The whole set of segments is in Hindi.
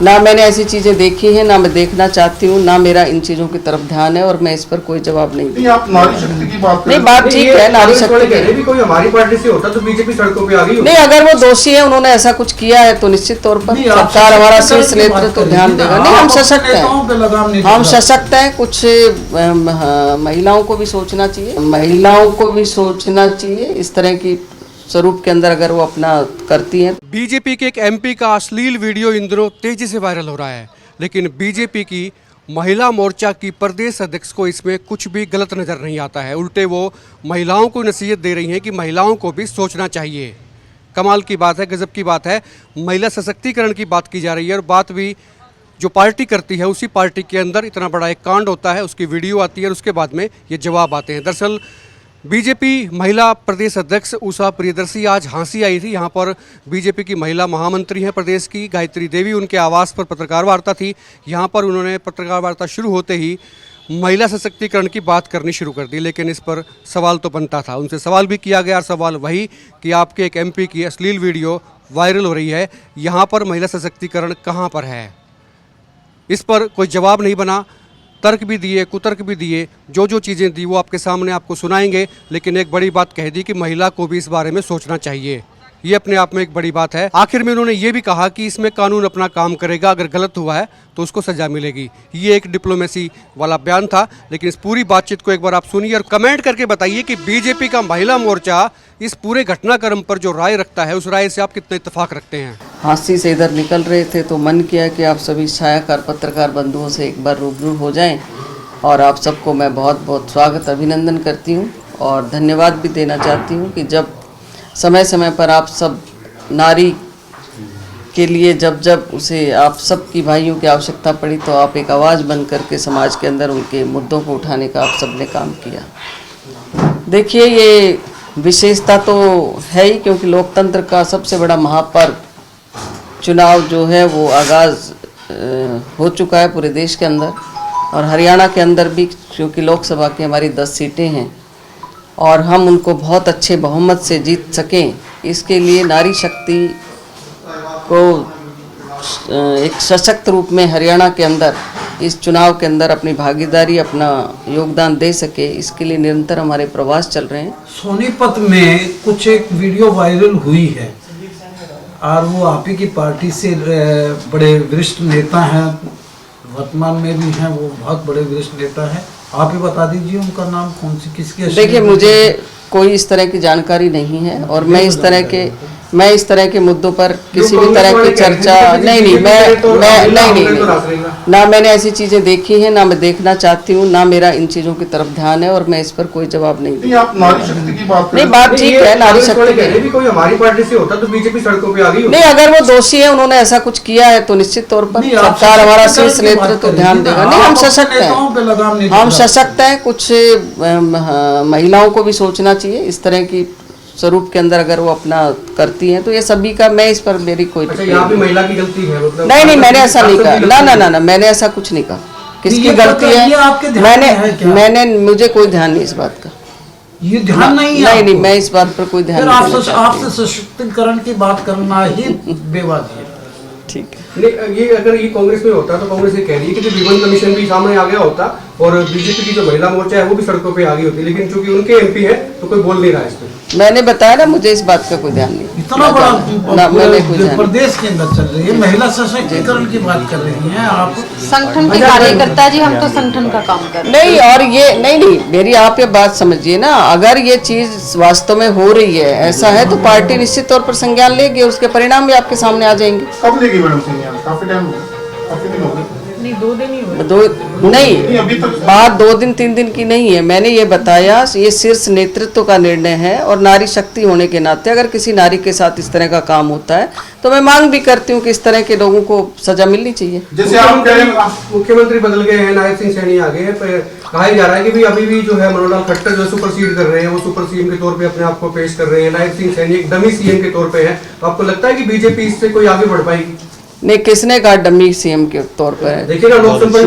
ना मैंने ऐसी चीजें देखी हैं, ना मैं देखना चाहती हूँ, ना मेरा इन चीजों की तरफ ध्यान है और मैं इस पर कोई जवाब नहीं दूँ। आप नारी शक्ति की बात नहीं, बात ठीक है, नारी शक्ति की कोई हमारी पार्टी से होता तो बीजेपी सड़कों पे आ गई। नहीं, अगर वो दोषी है, उन्होंने ऐसा कुछ किया है तो निश्चित तौर पर सरकार, हमारा शीर्ष नेतृत्व तो ध्यान देगा। नहीं, हम सशक्त हैं, हम सशक्त हैं। कुछ महिलाओं को भी सोचना चाहिए, महिलाओं को भी सोचना चाहिए इस तरह की स्वरूप के अंदर अगर वो अपना करती हैं। बीजेपी के एक एमपी का अश्लील वीडियो इन दिनों तेजी से वायरल हो रहा है, लेकिन बीजेपी की महिला मोर्चा की प्रदेश अध्यक्ष को इसमें कुछ भी गलत नजर नहीं आता है। उल्टे वो महिलाओं को नसीहत दे रही हैं कि महिलाओं को भी सोचना चाहिए। कमाल की बात है, गजब की बात है। महिला सशक्तिकरण की बात की जा रही है और बात भी जो पार्टी करती है उसी पार्टी के अंदर इतना बड़ा एक कांड होता है, उसकी वीडियो आती है और उसके बाद में ये जवाब आते हैं। दरअसल बीजेपी महिला प्रदेश अध्यक्ष उषा प्रियदर्शी आज झांसी आई थी। यहाँ पर बीजेपी की महिला महामंत्री हैं प्रदेश की गायत्री देवी, उनके आवास पर पत्रकार वार्ता थी। यहाँ पर उन्होंने पत्रकार वार्ता शुरू होते ही महिला सशक्तिकरण की बात करनी शुरू कर दी, लेकिन इस पर सवाल तो बनता था। उनसे सवाल भी किया गया, सवाल वही कि आपके एक एमपी की अश्लील वीडियो वायरल हो रही है, यहाँ पर महिला सशक्तिकरण कहाँ पर है? इस पर कोई जवाब नहीं बना। तर्क भी दिए, कुतर्क भी दिए, जो जो चीज़ें दी वो आपके सामने आपको सुनाएंगे, लेकिन एक बड़ी बात कह दी कि महिला को भी इस बारे में सोचना चाहिए। ये अपने आप में एक बड़ी बात है। आखिर में उन्होंने ये भी कहा कि इसमें कानून अपना काम करेगा, अगर गलत हुआ है तो उसको सजा मिलेगी। ये एक डिप्लोमेसी वाला बयान था, लेकिन इस पूरी बातचीत को एक बार आप सुनिए और कमेंट करके बताइए कि बीजेपी का महिला मोर्चा इस पूरे घटनाक्रम पर जो राय रखता है उस राय से आप कितना इत्तेफाक रखते हैं। हांसी से इधर निकल रहे थे तो मन किया कि आप सभी छायाकार पत्रकार बंधुओं से एक बार रूबरू हो जाएं और आप सबको मैं बहुत बहुत स्वागत अभिनंदन करती हूं और धन्यवाद भी देना चाहती हूं कि जब समय समय पर आप सब नारी के लिए जब उसे आप सब की भाइयों की आवश्यकता पड़ी तो आप एक आवाज़ बन करके समाज के अंदर उनके मुद्दों को उठाने का आप सब ने काम किया। देखिए, ये विशेषता तो है ही, क्योंकि लोकतंत्र का सबसे बड़ा महापर्व चुनाव जो है वो आगाज़ हो चुका है पूरे देश के अंदर और हरियाणा के अंदर भी, क्योंकि लोकसभा की हमारी 10 सीटें हैं और हम उनको बहुत अच्छे बहुमत से जीत सकें, इसके लिए नारी शक्ति को एक सशक्त रूप में हरियाणा के अंदर इस चुनाव के अंदर अपनी भागीदारी, अपना योगदान दे सके, इसके लिए निरंतर हमारे प्रयास चल रहे हैं। सोनीपत में कुछ एक वीडियो वायरल हुई है और वो आप ही की पार्टी से बड़े वरिष्ठ नेता हैं, वर्तमान में भी हैं, वो बहुत बड़े वरिष्ठ नेता हैं। आप ही बता दीजिए उनका नाम कौन सी, किसकी? देखिए, मुझे कोई इस तरह की जानकारी नहीं है और मैं इस तरह के मुद्दों पर किसी भी तरह की चर्चा नहीं, ना मैंने ऐसी चीजें देखी हैं, ना मैं देखना चाहती हूँ, ना मेरा इन चीजों की तरफ ध्यान है और मैं इस पर कोई जवाब नहीं दूँ। आप नारी शक्ति की बात नहीं, बात ठीक है, नारी शक्ति की कोई हमारी पार्टी से होता तो बीजेपी सड़कों पे आ गई। नहीं, अगर वो दोषी है, उन्होंने ऐसा कुछ किया है तो निश्चित तौर पर सरकार, हमारा शीर्ष नेतृत्व तो ध्यान देगा। नहीं, हम सशक्त हैं, हम सशक्त हैं। कुछ महिलाओं को भी सोचना चाहिए इस तरह की स्वरूप के अंदर अगर वो अपना करती हैं तो ये सभी का, मैं इस पर मेरी कोई यहाँ पे महिला की गलती है मतलब? नहीं, मैंने ऐसा नहीं कहा। ना, मैंने ऐसा कुछ नहीं कहा। किसकी गलती है? मैंने मुझे कोई ध्यान नहीं इस बात का। ये ध्यान नहीं है? नहीं, मैं इस बात पर कोई ध्यान नहीं। आपसे सशक्तिकरण की बात करना ही बेवाजिब है। ठीक है। ये अगर ये कांग्रेस में होता तो कांग्रेस ये कह रही है कि विवन कमीशन भी सामने आ गया होता और बीजेपी की जो महिला मोर्चा है वो भी सड़कों पे आ गई होती, लेकिन चूंकि उनके एमपी है तो कोई बोल नहीं रहा है इस पर। मैंने बताया ना, मुझे इस बात का कोई ध्यान नहीं। इतना बड़ा प्रदेश के अंदर चल रही है महिला सशक्तिकरण की बात कर रही हैं आप। संगठन के कार्यकर्ता जी, हम तो संगठन का काम कर रहे हैं। नहीं, और ये नहीं, मेरी आप ये बात समझिए ना, अगर ये चीज वास्तव में हो रही है, ऐसा है तो पार्टी निश्चित तौर पर संज्ञान लेगी, उसके परिणाम भी आपके सामने आ जाएंगे। कब लेगी मैडम संज्ञान? काफी टाइम, काफी दिन हो गए। नहीं, 2 दिन ही हुए। नहीं, बात 2 दिन 3 दिन की नहीं है। मैंने ये बताया, ये शीर्ष नेतृत्व का निर्णय है और नारी शक्ति होने के नाते अगर किसी नारी के साथ इस तरह का काम होता है तो मैं मांग भी करती हूँ कि इस तरह के लोगों को सजा मिलनी चाहिए। जैसे आप मुख्यमंत्री बदल गए हैं, नायब सिंह सैनी आ गए हैं, कहा जा रहा है कि भाई अभी भी जो है मनोहर खट्टर जो सुपरसीड कर रहे हैं, वो सुपर सीएम के तौर पे अपने आप को पेश कर रहे हैं। नायब सिंह सैनी एक डमी सीएम के तौर पे है, तो आपको लगता है कि बीजेपी इससे कोई आगे बढ़ पाएगी? नहीं, किसने कहा डमी सीएम के तौर पर है? देखिए ना लोक संपर्क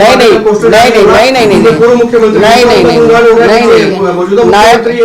नहीं नहीं पूर्व मुख्यमंत्री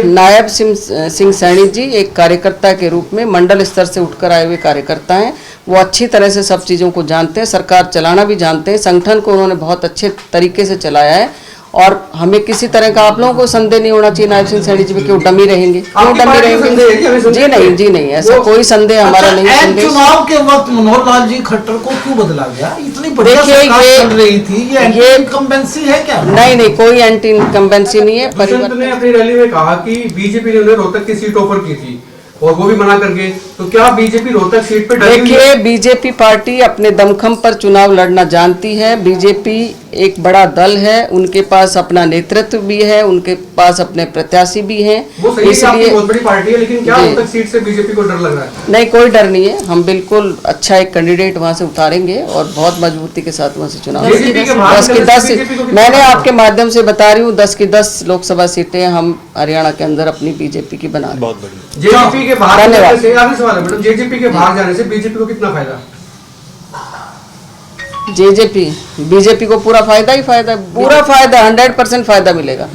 नायब सिंह सैनी जी एक कार्यकर्ता के रूप में मंडल स्तर से उठकर आए हुए कार्यकर्ता हैं। वो अच्छी तरह से सब चीज़ों को जानते हैं, सरकार चलाना भी जानते हैं, संगठन को उन्होंने बहुत अच्छे तरीके से चलाया है और हमें किसी तरह का आप लोगों को संदेह नहीं होना चाहिए नायब सिंह सैनी जी पे क्यों डमी रहेंगे, क्यों डमी रहेंगे? जी नहीं, ऐसा कोई संदेह हमारा नहीं है। अच्छा, चुनाव के वक्त मनोहर लाल जी खट्टर को क्यों बदला गया? इतनी बढ़िया सरकार चल रही थी, ये इनकम्बेंसी है क्या? नहीं, कोई एंटी इनकम्बेंसी नहीं है। दुष्यंत ने अपनी रैली में कहा कि बीजेपी ने उन्हें रोहतक की सीट ऑफर की थी और वो भी मना कर गए, तो क्या बीजेपी रोहतक सीट पे डरी हुई है? देखिए, बीजेपी पार्टी अपने दमखम पर चुनाव लड़ना जानती है। बीजेपी एक बड़ा दल है, उनके पास अपना नेतृत्व भी है, उनके पास अपने प्रत्याशी भी हैं। वो सही है, आपकी बहुत बड़ी पार्टी है, लेकिन क्या रोहतक सीट से बीजेपी को डर लग रहा है? नहीं, कोई डर नहीं है। हम बिल्कुल अच्छा एक कैंडिडेट वहां से उतारेंगे और बहुत मजबूती के साथ वहां से चुनाव 10 की 10 मैंने आपके माध्यम से बता रही हूँ 10 की 10 लोकसभा सीटें हम हरियाणा के अंदर अपनी बीजेपी की बना रहे हैं। जेजेपी के बाहर जाने से, आखिरी सवाल है मैडम, जेजेपी के बाहर जाने से बीजेपी को कितना फायदा? बीजेपी को पूरा फायदा ही फायदा, पूरा फायदा 100% फायदा मिलेगा।